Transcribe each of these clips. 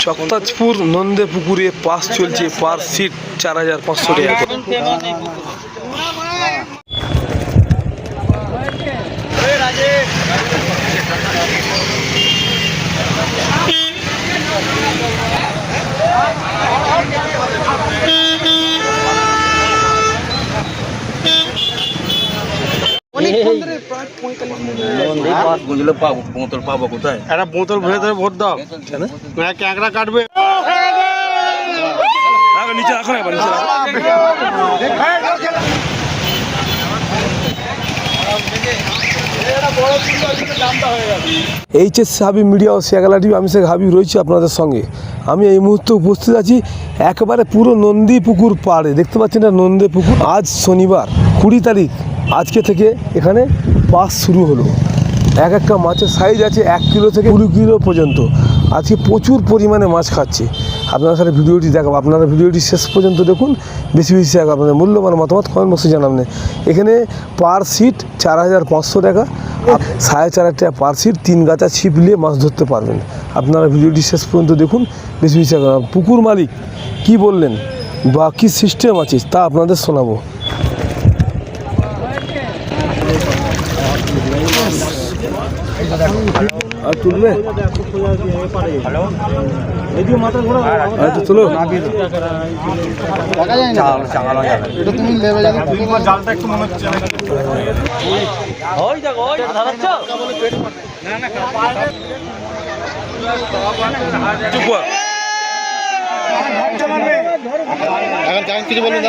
চকতাজপুর নন্দে পুকুরে পাস চলছে, পার সিট 4500 টাকা। পাবো কোথায়? একটা বোতল ভরে ধরে ভোট দাও, ক্যাংরা কাটবে। নিচে রাখো না, এইচএস হাবিব মিডিয়া ও শেখালা টিভি, আমি শেখ হাবিব রয়েছি আপনাদের সঙ্গে। আমি এই মুহূর্তে উপস্থিত আছি একেবারে পুরো নন্দী পুকুর পাড়ে। দেখতে পাচ্ছেন না নন্দী পুকুর। আজ শনিবার 20 তারিখ, আজকে থেকে এখানে পাস শুরু হলো। এক একটা মাছের সাইজ আছে 1 কিলো থেকে 20 কিলো পর্যন্ত। আজকে প্রচুর পরিমাণে মাছ খাচ্ছে। আপনার সাথে ভিডিওটি দেখাবো, আপনারা ভিডিওটি শেষ পর্যন্ত দেখুন। বেশি বেশি টাকা আপনাদের মূল্যবান মতামত কমেন্ট বক্সে জানাবেন। এখানে পার সিট 4500 টাকা, 4.5 টাকা পার সিট। 3 গাছা ছিপ নিয়ে মাছ ধরতে পারবেন। আপনারা ভিডিওটি শেষ পর্যন্ত দেখুন, বেশি বেশি টাকা। পুকুর মালিক কি বললেন বা কী সিস্টেম আছে তা আপনাদের শোনাবো। আর তুলবে তুলো এখন কিছু বলুন,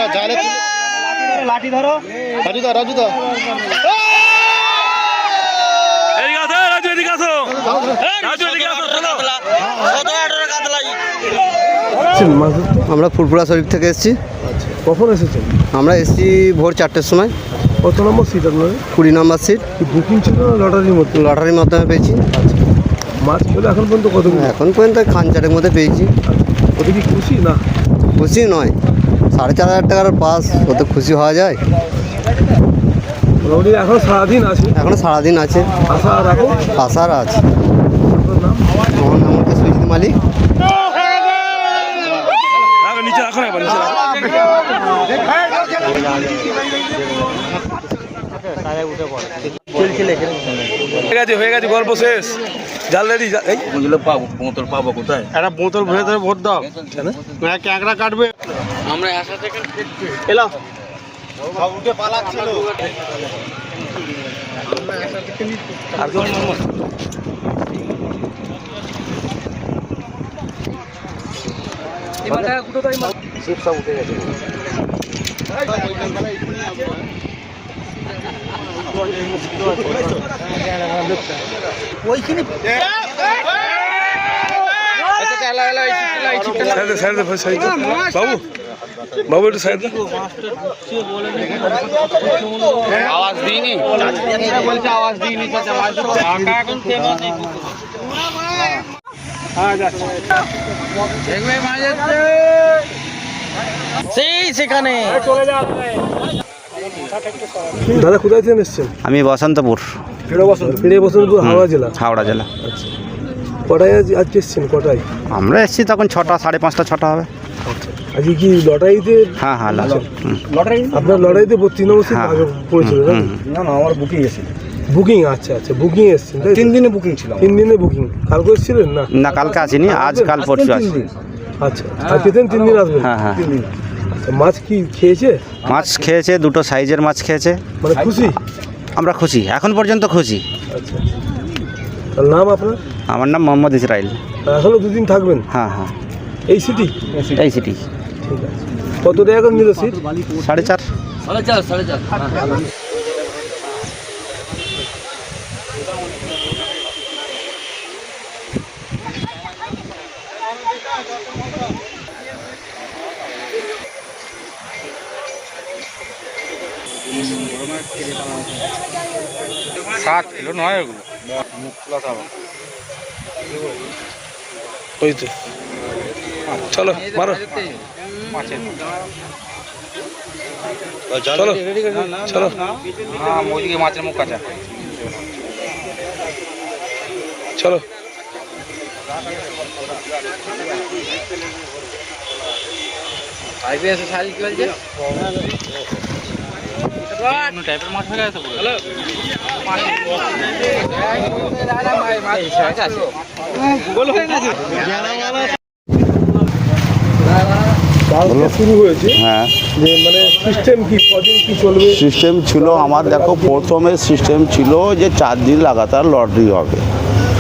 লাঠি ধরো, রাজু দা আমরা ফুরফুরা শরীফ থেকে এসেছি। কখন এসেছেন? আমরা এসেছি ভোর 4টের সময়। কত নম্বর সিট আপনার? 20 নম্বর সিট। বুকিং ছিল না লটারির মধ্যে? লটারির মাধ্যমে পেয়েছি। মাছ পেলে এখন পর্যন্ত কত? এখন পর্যন্ত খান চারের মধ্যে পেয়েছি। ওতে কি খুশি না? খুশি নয়, 4500 টাকার পাস, ওতে খুশি হওয়া যায়? এখন সারাদিন আছে, এখনো সারাদিন আছে। আশা রাখো, আশার আছে। আমার নাম হচ্ছে সুজিত মালিক। নিচে রাখো না, হয়ে গেছে, গল্প শেষ। জাল রেডি। পাবো কোথায়? একটা বোতল ভরে ধরে ভোট দাও, ক্যাংরা কাটবে। আমরা এলাম উঠে পালাচ্ছিল। সব উঠে গেছে। বাবু বাবু একটু সাইড আওয়াজ দিইনি, বলছে আওয়াজ দিইনি। সেখানে দাদা কোথায় থেকে এসছেন? আমি বসন্তপুর। বসন্তপুর হাওড়া জেলা। হাওড়া জেলা। আচ্ছা, কটায় আজকে এসছেন? কটায় আমরা এসেছি তখন 6টা, 5:30, 6টা হবে। আজকে কি লটারিতে? হ্যাঁ হ্যাঁ, লটারি। আপনার লটারিতে 32 নম্বর সিট পড়েছিল? না না, আমার বুকিং এসেছিল। বুকিং? আচ্ছা আচ্ছা, বুকিং এসছেন। 3 দিনে বুকিং ছিল। 3 দিনে বুকিং। কালকে এসেছিলেন? না না, কালকে আসিনি, আজ কাল পরশু আসি। আচ্ছা, আজকে 3 দিন আসবেন? হ্যাঁ হ্যাঁ। মাছ কি খেয়েছে? মাছ খেয়েছে, 2টো সাইজের মাছ খেয়েছে। মানে খুশি? আমরা খুশি, এখন পর্যন্ত খুশি। আচ্ছা, তার নাম আপনার? আমার নাম মোহাম্মদ ইসরাইল। এখনো 2 দিন থাকবেন? হ্যাঁ হ্যাঁ। এই সিটি? এই সিটি। ঠিক আছে। কত টাকা করে নিল সিট? 4.5। 4.5। সাত কিলো নয় ওগুলো, মুখ খোলা থাকবে। ওই তো, চলো মারো, চলো চলো। হ্যাঁ, ওইদিকে মাছের মুখ কাঁচা। চলো কালকে শুরু হয়েছে হ্যাঁ যে মানে সিস্টেম কি কদিন কি চলবে? সিস্টেম ছিল আমার, দেখো প্রথমে সিস্টেম ছিল যে 4 দিন লাগাতার লটারি হবে,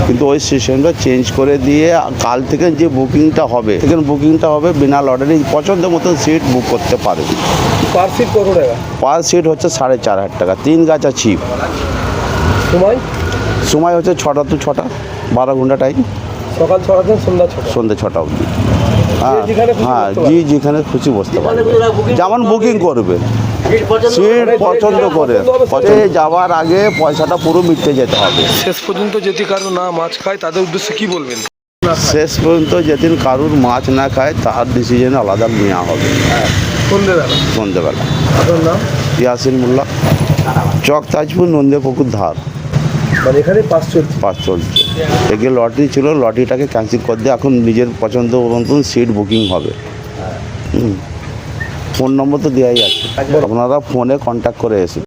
কিন্তু ওই সিস্টেমটা চেঞ্জ করে দিয়ে কাল থেকে যে বুকিংটা হবে বিনা লটারি পছন্দ মতন সিট বুক করতে পারে। পার সিট কত টাকা? পার সিট হচ্ছে 4,500 টাকা, 3 গাছা ছিপ। সময় সময় হচ্ছে 6টা to 6টা, 12 ঘন্টা টাইম, সকাল 6টা থেকে সন্ধ্যা 6টা। সন্ধ্যে 6টা অবধি। হ্যাঁ যেখানে খুশি হ্যাঁ, বসতে পারে। যেখানে খুশি বসতে পারবে, যেমন বুকিং করবে সিট পছন্দ করে। যাওয়ার আগে পয়সাটা পুরো মিটে যেতে হবে। শেষ পর্যন্ত যদি কারো না মাছ খায় তাদের উদ্দেশ্যে কি বলবেন? শেষ পর্যন্ত যেদিন কারুর মাছ না খায় তার ডিসিশন আলাদা নেওয়া হবে সন্ধ্যেবেলা। সন্ধ্যেবেলা। আপনার নাম? ইয়াসিন মোল্লা, চক তাজপুর, নন্দে পুকুর ধার। মানে এখানে 5 চলছে। পাস চলছে। এগে লটারি ছিল, লটারিটাকে ক্যান্সেল করে দিয়ে এখন নিজের পছন্দ মতন সিট বুকিং হবে। ফোন নম্বর তো দেওয়াই আছে, আপনারা ফোনে কন্ট্যাক্ট করে এসে